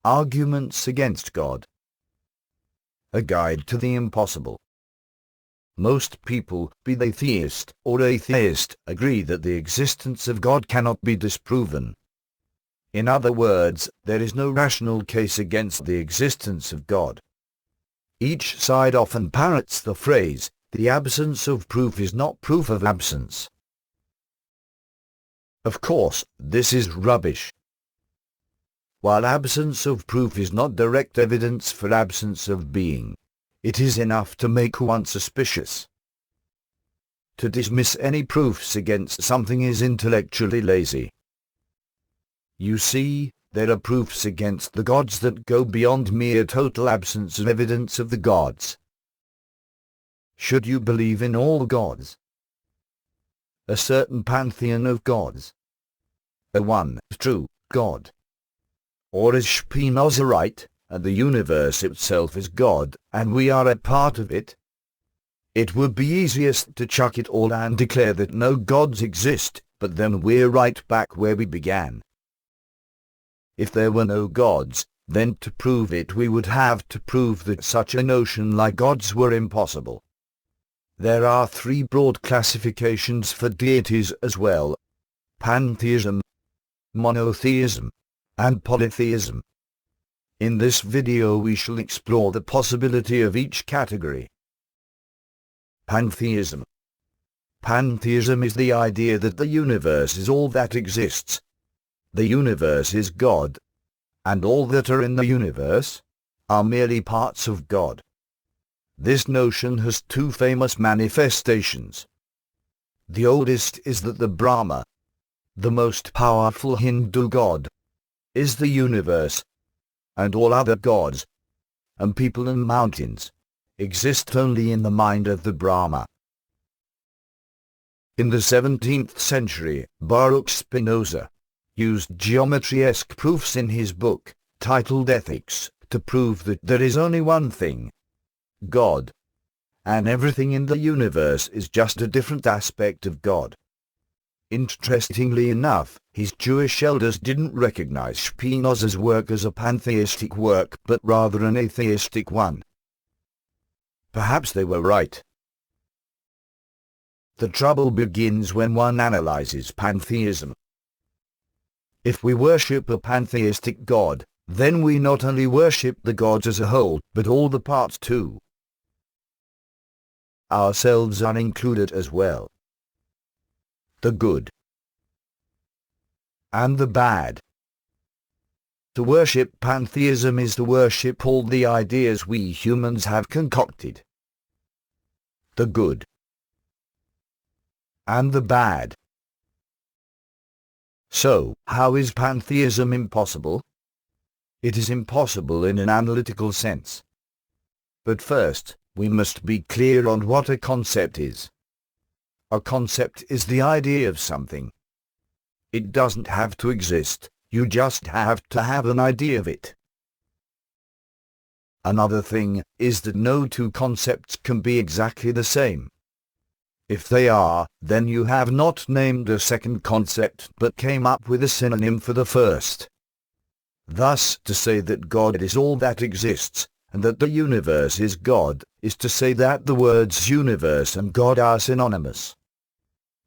Arguments against God. A guide to the impossible. Most people, be they theist or atheist, agree that the existence of God cannot be disproven. In other words, there is no rational case against the existence of God. Each side often parrots the phrase, "The absence of proof is not proof of absence." Of course, this is rubbish. While absence of proof is not direct evidence for absence of being, it is enough to make one suspicious. To dismiss any proofs against something is intellectually lazy. You see, there are proofs against the gods that go beyond mere total absence of evidence of the gods. Should you believe in all gods? A certain pantheon of gods? A one true God? Or is Spinoza right, and the universe itself is God, and we are a part of it? It would be easiest to chuck it all and declare that no gods exist, but then we're right back where we began. If there were no gods, then to prove it we would have to prove that such a notion like gods were impossible. There are three broad classifications for deities as well: pantheism, monotheism, and polytheism. In this video we shall explore the possibility of each category. Pantheism. Pantheism is the idea that the universe is all that exists. The universe is God, and all that are in the universe are merely parts of God. This notion has two famous manifestations. The oldest is that the Brahma, the most powerful Hindu god, is the universe, and all other gods, and people and mountains, exist only in the mind of the Brahma. In the 17th century, Baruch Spinoza used geometry-esque proofs in his book, titled Ethics, to prove that there is only one thing, God, and everything in the universe is just a different aspect of God. Interestingly enough, his Jewish elders didn't recognize Spinoza's work as a pantheistic work, but rather an atheistic one. Perhaps they were right. The trouble begins when one analyzes pantheism. If we worship a pantheistic God, then we not only worship the gods as a whole, but all the parts too. Ourselves are included as well. The good and the bad. To worship pantheism is to worship all the ideas we humans have concocted. The good and the bad. So, how is pantheism impossible? It is impossible in an analytical sense. But first, we must be clear on what a concept is. A concept is the idea of something. It doesn't have to exist, you just have to have an idea of it. Another thing is that no two concepts can be exactly the same. If they are, then you have not named a second concept but came up with a synonym for the first. Thus, to say that God is all that exists, and that the universe is God, is to say that the words universe and God are synonymous.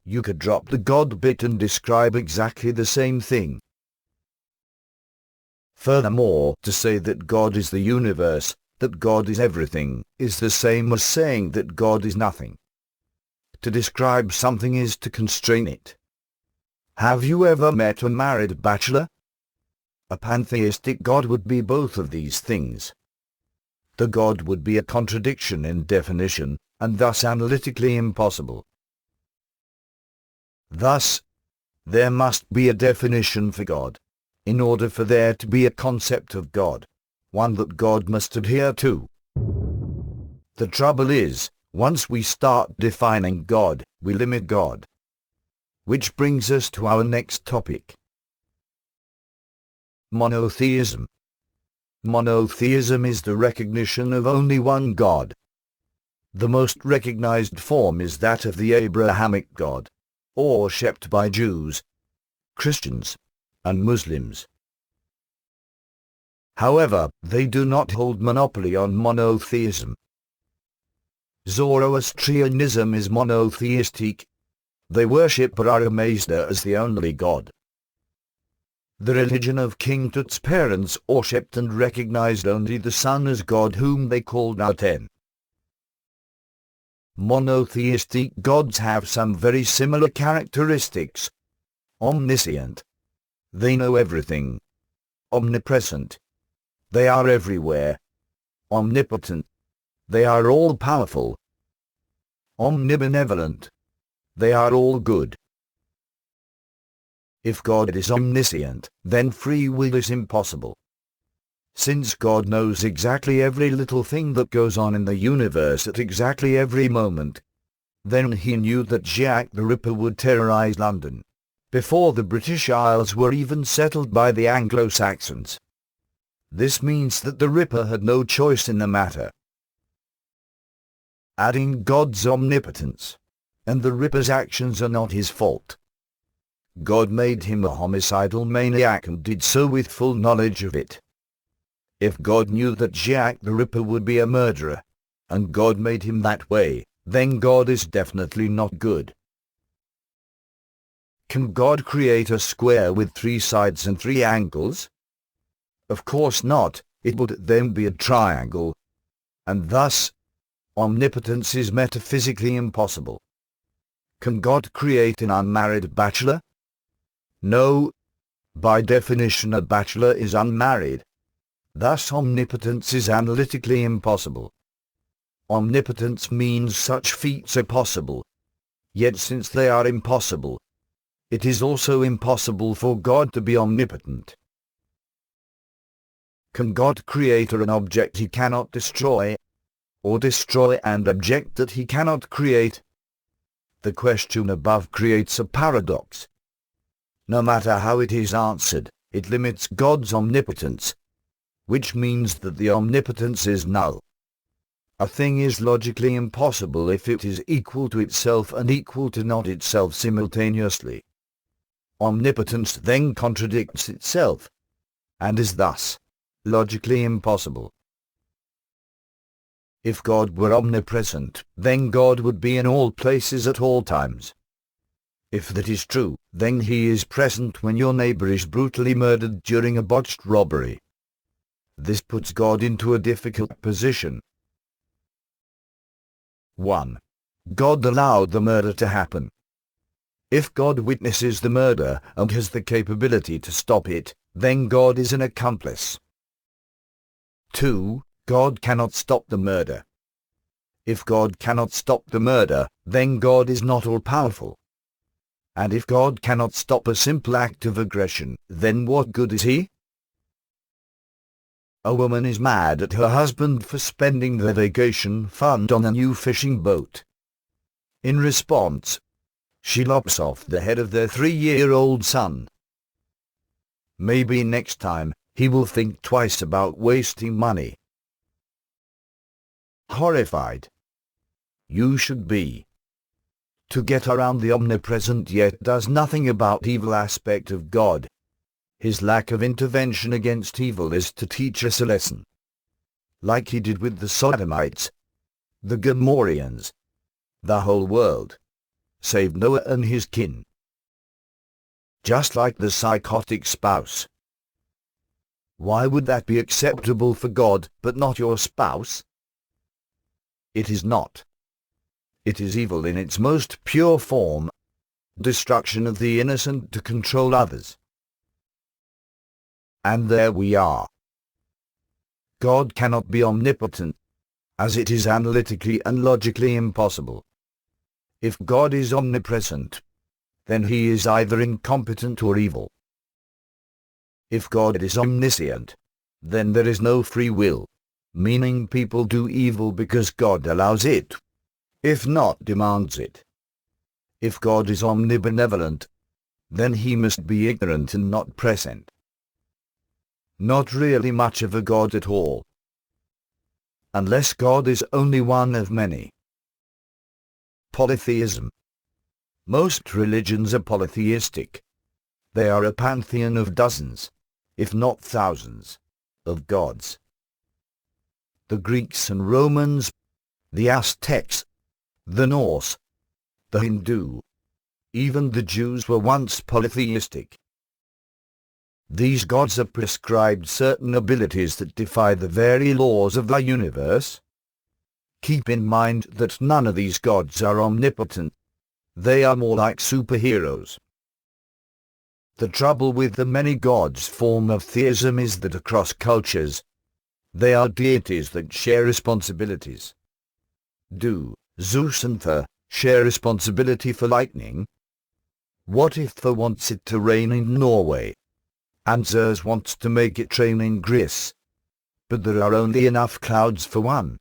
You could drop the God bit and describe exactly the same thing. Furthermore, to say that God is the universe, that God is everything, is the same as saying that God is nothing. To describe something is to constrain it. Have you ever met a married bachelor? A pantheistic God would be both of these things. The God would be a contradiction in definition, and thus analytically impossible. Thus, there must be a definition for God, in order for there to be a concept of God, one that God must adhere to. The trouble is, once we start defining God, we limit God. Which brings us to our next topic. Monotheism. Monotheism is the recognition of only one God. The most recognized form is that of the Abrahamic God, worshipped by Jews, Christians, and Muslims. However, they do not hold monopoly on monotheism. Zoroastrianism is monotheistic. They worship Paramazda as the only God. The religion of King Tut's parents worshipped and recognized only the sun as God, whom they called Aten. Monotheistic gods have some very similar characteristics. Omniscient. They know everything. Omnipresent. They are everywhere. Omnipotent. They are all-powerful. Omnibenevolent. They are all good. If God is omniscient, then free will is impossible. Since God knows exactly every little thing that goes on in the universe at exactly every moment, then he knew that Jack the Ripper would terrorize London, before the British Isles were even settled by the Anglo-Saxons. This means that the Ripper had no choice in the matter. Adding God's omnipotence, and the Ripper's actions are not his fault. God made him a homicidal maniac and did so with full knowledge of it. If God knew that Jack the Ripper would be a murderer, and God made him that way, then God is definitely not good. Can God create a square with 3 sides and 3 angles? Of course not, it would then be a triangle. And thus, omnipotence is metaphysically impossible. Can God create an unmarried bachelor? No. By definition, a bachelor is unmarried. Thus omnipotence is analytically impossible. Omnipotence means such feats are possible. Yet since they are impossible, it is also impossible for God to be omnipotent. Can God create an object he cannot destroy, or destroy an object that he cannot create? The question above creates a paradox. No matter how it is answered, it limits God's omnipotence, which means that the omnipotence is null. A thing is logically impossible if it is equal to itself and equal to not itself simultaneously. Omnipotence then contradicts itself, and is thus logically impossible. If God were omnipresent, then God would be in all places at all times. If that is true, then he is present when your neighbor is brutally murdered during a botched robbery. This puts God into a difficult position. 1. God allowed the murder to happen. If God witnesses the murder and has the capability to stop it, then God is an accomplice. 2. God cannot stop the murder. If God cannot stop the murder, then God is not all-powerful. And if God cannot stop a simple act of aggression, then what good is he? A woman is mad at her husband for spending their vacation fund on a new fishing boat. In response, she lops off the head of their 3-year-old son. Maybe next time, he will think twice about wasting money. Horrified. You should be. To get around the omnipresent yet does nothing about evil aspect of God. His lack of intervention against evil is to teach us a lesson. Like he did with the Sodomites, the Gomorrhians, the whole world, save Noah and his kin. Just like the psychotic spouse. Why would that be acceptable for God, but not your spouse? It is not. It is evil in its most pure form, destruction of the innocent to control others. And there we are. God cannot be omnipotent, as it is analytically and logically impossible. If God is omnipresent, then he is either incompetent or evil. If God is omniscient, then there is no free will, meaning people do evil because God allows it, if not demands it. If God is omnibenevolent, then he must be ignorant and not present. Not really much of a God at all. Unless God is only one of many. Polytheism. Most religions are polytheistic. They are a pantheon of dozens, if not thousands, of gods. The Greeks and Romans, the Aztecs, the Norse, the Hindu, even the Jews were once polytheistic. These gods have prescribed certain abilities that defy the very laws of the universe. Keep in mind that none of these gods are omnipotent. They are more like superheroes. The trouble with the many gods form of theism is that across cultures, they are deities that share responsibilities. Do Zeus and Thor share responsibility for lightning? What if Thor wants it to rain in Norway, and Zeus wants to make it rain in Greece, but there are only enough clouds for one?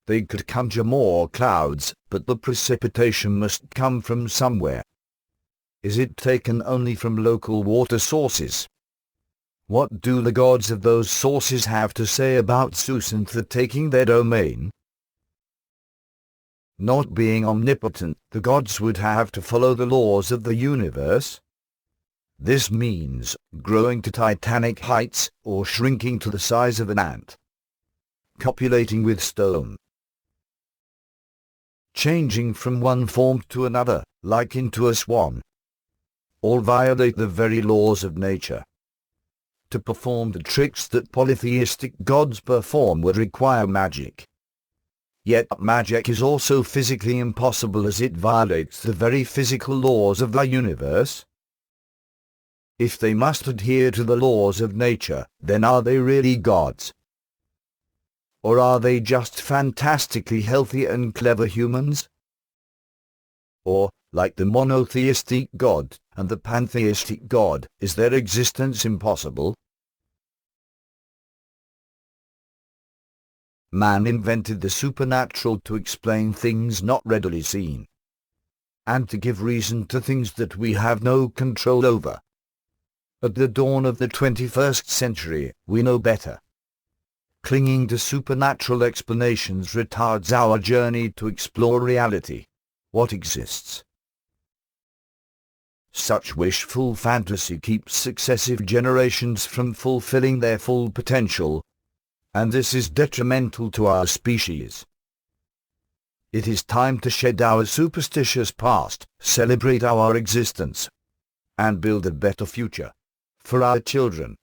They could conjure more clouds, but the precipitation must come from somewhere. Is it taken only from local water sources? What do the gods of those sources have to say about Zeus and Thor taking their domain? Not being omnipotent, the gods would have to follow the laws of the universe. This means growing to titanic heights or shrinking to the size of an ant, copulating with stone, changing from one form to another, like into a swan. All violate the very laws of nature. To perform the tricks that polytheistic gods perform would require magic. Yet magic is also physically impossible as it violates the very physical laws of the universe. If they must adhere to the laws of nature, then are they really gods? Or are they just fantastically healthy and clever humans? Or, like the monotheistic God and the pantheistic God, is their existence impossible? Man invented the supernatural to explain things not readily seen, and to give reason to things that we have no control over. At the dawn of the 21st century, we know better. Clinging to supernatural explanations retards our journey to explore reality, what exists. Such wishful fantasy keeps successive generations from fulfilling their full potential, and this is detrimental to our species. It is time to shed our superstitious past, celebrate our existence, and build a better future for our children.